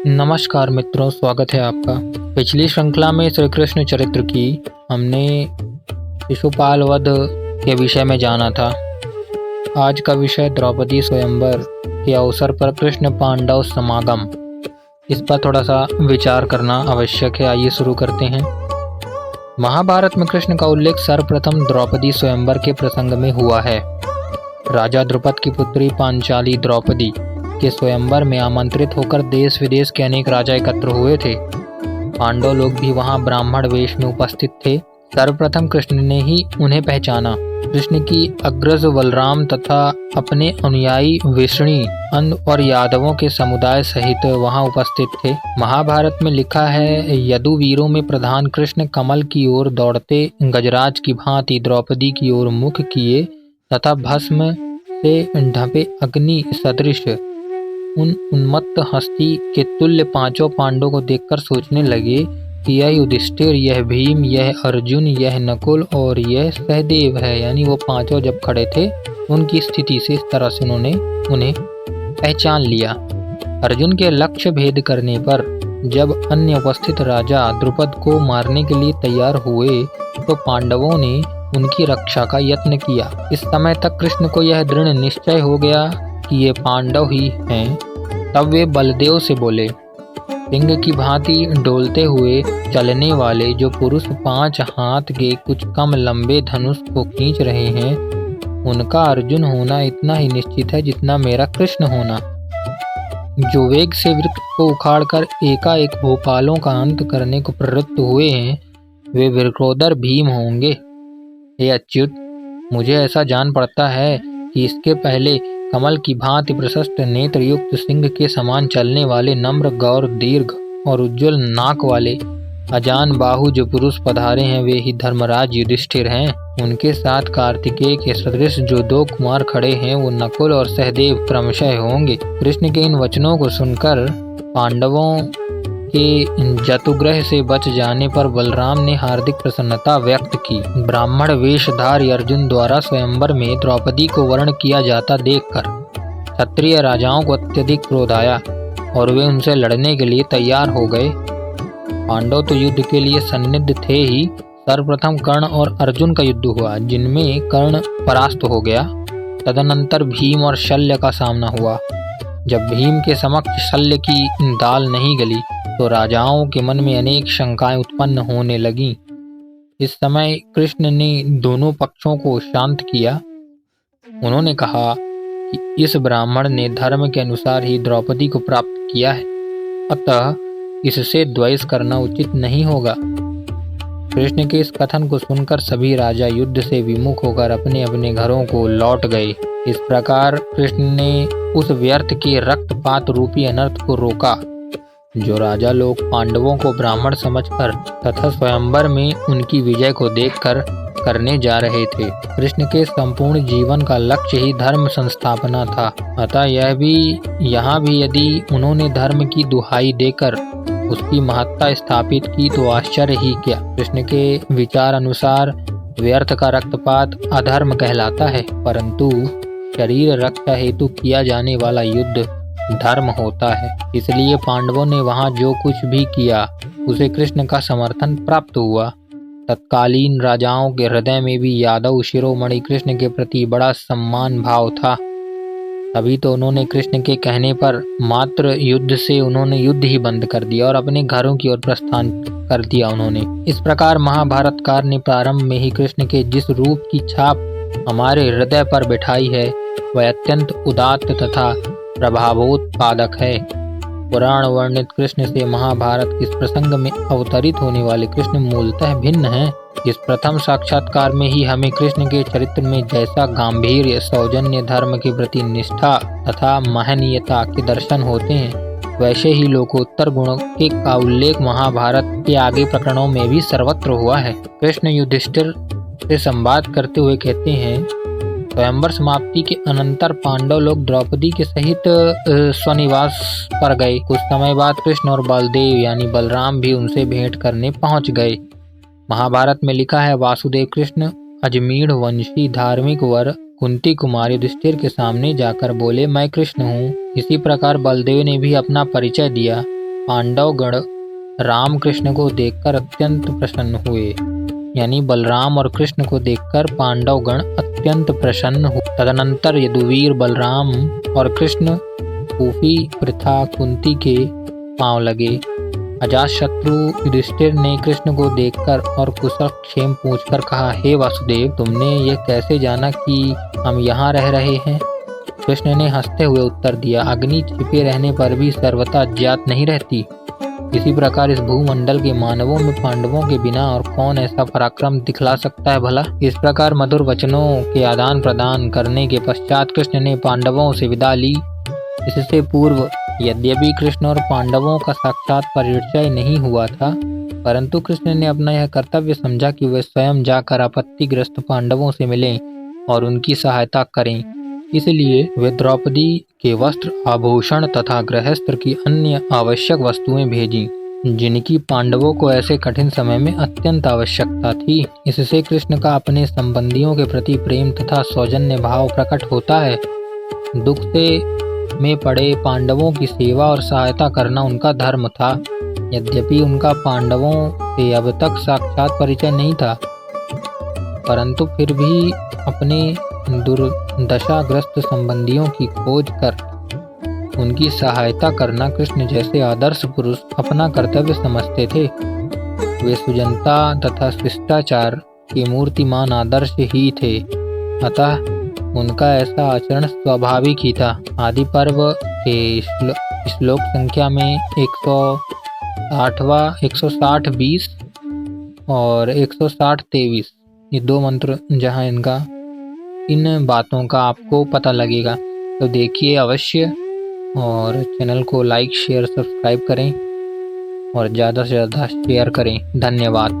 नमस्कार मित्रों, स्वागत है आपका। पिछली श्रृंखला में श्री कृष्ण चरित्र की हमने शिशुपाल वध के विषय में जाना था। आज का विषय द्रौपदी स्वयंवर के अवसर पर कृष्ण पांडव समागम, इस पर थोड़ा सा विचार करना आवश्यक है। आइए शुरू करते हैं। महाभारत में कृष्ण का उल्लेख सर्वप्रथम द्रौपदी स्वयंवर के प्रसंग में हुआ है। राजा द्रुपद की पुत्री पांचाली द्रौपदी के स्वयंवर में आमंत्रित होकर देश विदेश के अनेक राजा एकत्र हुए थे। पांडव लोग भी वहां ब्राह्मण वेश में उपस्थित थे। सर्वप्रथम कृष्ण ने ही उन्हें पहचाना। कृष्ण की अग्रज बलराम तथा अपने अनुयायी वृषणी, अंध और यादवों के समुदाय सहित वहां उपस्थित थे। महाभारत में लिखा है, यदुवीरों में प्रधान कृष्ण कमल की ओर दौड़ते गजराज की भांति द्रौपदी की ओर मुख किए तथा भस्म से ढपे अग्नि सदृश उन उन्मत्त हस्ती के तुल्य पांचों पांडवों को देखकर सोचने लगे कि यह युधिष्ठिर, यह भीम, यह अर्जुन, यह नकुल और यह सहदेव है। यानी वो पांचों जब खड़े थे उनकी स्थिति से इस तरह से उन्होंने उन्हें पहचान लिया। अर्जुन के लक्ष्य भेद करने पर जब अन्य उपस्थित राजा द्रुपद को मारने के लिए तैयार हुए तो पांडवों ने उनकी रक्षा का यत्न किया। इस समय तक कृष्ण को यह दृढ़ निश्चय हो गया कि ये पांडव ही हैं। तब वे बलदेव से बोले, सिंह की भांति डोलते हुए चलने वाले जो पुरुष 5 हाथ के कुछ कम लंबे धनुष को खींच रहे हैं, उनका अर्जुन होना इतना ही निश्चित है जितना मेरा कृष्ण होना। जो वेग से वृक्ष को उखाड़कर एकाएक भोपालों का अंत करने को प्रवृत्त हुए हैं, वे वृकोदर भीम होंगे। हे अच्युत, मुझे ऐसा जान पड़ता है कि इसके पहले कमल की भांति प्रशस्त नेत्र युक्त सिंह के समान चलने वाले नम्र, गौर, दीर्घ और उज्ज्वल नाक वाले अजान बाहु जो पुरुष पधारे हैं, वे ही धर्मराज युधिष्ठिर हैं। उनके साथ कार्तिकेय के सदृश जो 2 कुमार खड़े हैं, वो नकुल और सहदेव क्रमशः होंगे। कृष्ण के इन वचनों को सुनकर पांडवों के जतुग्रह से बच जाने पर बलराम ने हार्दिक प्रसन्नता व्यक्त की। ब्राह्मण वेशधारी अर्जुन द्वारा स्वयंवर में द्रौपदी को वर्ण किया जाता देखकर क्षत्रिय राजाओं को अत्यधिक क्रोध आया और वे उनसे लड़ने के लिए तैयार हो गए। पांडव तो युद्ध के लिए सन्निध थे ही। सर्वप्रथम कर्ण और अर्जुन का युद्ध हुआ, जिनमें कर्ण परास्त हो गया। तदनंतर भीम और शल्य का सामना हुआ। जब भीम के समक्ष शल्य की दाल नहीं गली तो राजाओं के मन में अनेक शंकाएं उत्पन्न होने लगीं। इस समय कृष्ण ने दोनों पक्षों को शांत किया। उन्होंने कहा कि इस ब्राह्मण ने धर्म के अनुसार ही द्रौपदी को प्राप्त किया है, अतः इससे द्वेष करना उचित नहीं होगा। कृष्ण के इस कथन को सुनकर सभी राजा युद्ध से विमुख होकर अपने अपने घरों को लौट गए। इस प्रकार कृष्ण ने उस व्यर्थ के रक्तपात रूपी अनर्थ को रोका जो राजा लोग पांडवों को ब्राह्मण समझकर तथा स्वयंवर में उनकी विजय को देखकर करने जा रहे थे। कृष्ण के संपूर्ण जीवन का लक्ष्य ही धर्म संस्थापना था, अतः यहाँ भी यदि उन्होंने धर्म की दुहाई देकर उसकी महत्ता स्थापित की तो आश्चर्य ही क्या। कृष्ण के विचार अनुसार व्यर्थ का रक्तपात अधर्म कहलाता है, परंतु शरीर रक्षा हेतु किया जाने वाला युद्ध धर्म होता है। इसलिए पांडवों ने वहां जो कुछ भी किया उसे कृष्ण का समर्थन प्राप्त हुआ। तत्कालीन राजाओं के हृदय में भी यादव शिरोमणि कृष्ण के प्रति बड़ा सम्मान भाव था। तभी तो उन्होंने कृष्ण के कहने पर मात्र युद्ध से उन्होंने युद्ध ही बंद कर दिया और अपने घरों की ओर प्रस्थान कर दिया उन्होंने। इस प्रकार महाभारतकार ने प्रारंभ में ही कृष्ण के जिस रूप की छाप हमारे हृदय पर बिठाई है, वह अत्यंत उदात्त तथा प्रभावोत्पादक है। पुराण वर्णित कृष्ण से महाभारत के इस प्रसंग में अवतरित होने वाले कृष्ण मूलतः भिन्न हैं। इस प्रथम साक्षात्कार में ही हमें कृष्ण के चरित्र में जैसा गांभीर्य, सौजन्य, धर्म के प्रति निष्ठा तथा महनीयता के दर्शन होते हैं, वैसे ही लोकोत्तर गुणों के का उल्लेख महाभारत के आगे प्रकरणों में भी सर्वत्र हुआ है। कृष्ण युधिष्ठिर से संवाद करते हुए कहते हैं, स्वयंवर समाप्ति के अनंतर पांडव लोग द्रौपदी के सहित स्वनिवास पर गए। कुछ समय बाद कृष्ण और बलदेव यानी बलराम भी उनसे भेंट करने पहुंच गए। महाभारत में लिखा है, वासुदेव कृष्ण अजमीढ़ वंशी धार्मिक वर कुंती कुमार युधिष्ठिर के सामने जाकर बोले, मैं कृष्ण हूँ। इसी प्रकार बलदेव ने भी अपना परिचय दिया पांडव गण राम कृष्ण को देखकर अत्यंत प्रसन्न हुए। यानी बलराम और कृष्ण को देखकर पांडव गण अत्यंत प्रसन्न हुए। तदनंतर यदुवीर बलराम और कृष्ण कुफी प्रथा कुंती के पांव लगे। अजातशत्रु युधिष्ठिर ने कृष्ण को देखकर और कुशल क्षेम पूछकर कहा, हे वासुदेव, तुमने ये कैसे जाना कि हम यहाँ रह रहे हैं? कृष्ण ने हंसते हुए उत्तर दिया, अग्नि छिपे रहने पर भी सर्वथा अज्ञात नहीं रहती। इसी प्रकार इस भूमंडल के मानवों में पांडवों के बिना और कौन ऐसा पराक्रम दिखला सकता है भला। इस प्रकार मधुर वचनों के आदान प्रदान करने के पश्चात कृष्ण ने पांडवों से विदा ली। इससे पूर्व यद्यपि कृष्ण और पांडवों का साक्षात परिचय नहीं हुआ था, परंतु कृष्ण ने अपना यह कर्तव्य समझा कि वे स्वयं जाकर आपत्तिग्रस्त पांडवों से मिलें और उनकी सहायता करें। इसलिए वे द्रौपदी के वस्त्र, आभूषण तथा गृहस्थ की अन्य आवश्यक वस्तुएं भेजीं, जिनकी पांडवों को ऐसे कठिन समय में अत्यंत आवश्यकता थी। इससे कृष्ण का अपने संबंधियों के प्रति प्रेम तथा सौजन्य भाव प्रकट होता है। दुख से में पड़े पांडवों की सेवा और सहायता करना उनका धर्म था। यद्यपि उनका पांडवों से अब तक साक्षात परिचय नहीं था, परंतु फिर भी अपने दुर्दशाग्रस्त संबंधियों की खोज कर उनकी सहायता करना कृष्ण जैसे आदर्श पुरुष अपना कर्तव्य समझते थे। वे सुजनता तथा शिष्टाचार के मूर्तिमान आदर्श ही थे, अतः उनका ऐसा आचरण स्वाभाविक ही था। आदि पर्व के श्लोक संख्या में 160-20 और 160-23 ये दो मंत्र जहाँ इन बातों का आपको पता लगेगा, तो देखिए अवश्य और चैनल को लाइक शेयर सब्सक्राइब करें और ज़्यादा से ज़्यादा शेयर करें। धन्यवाद।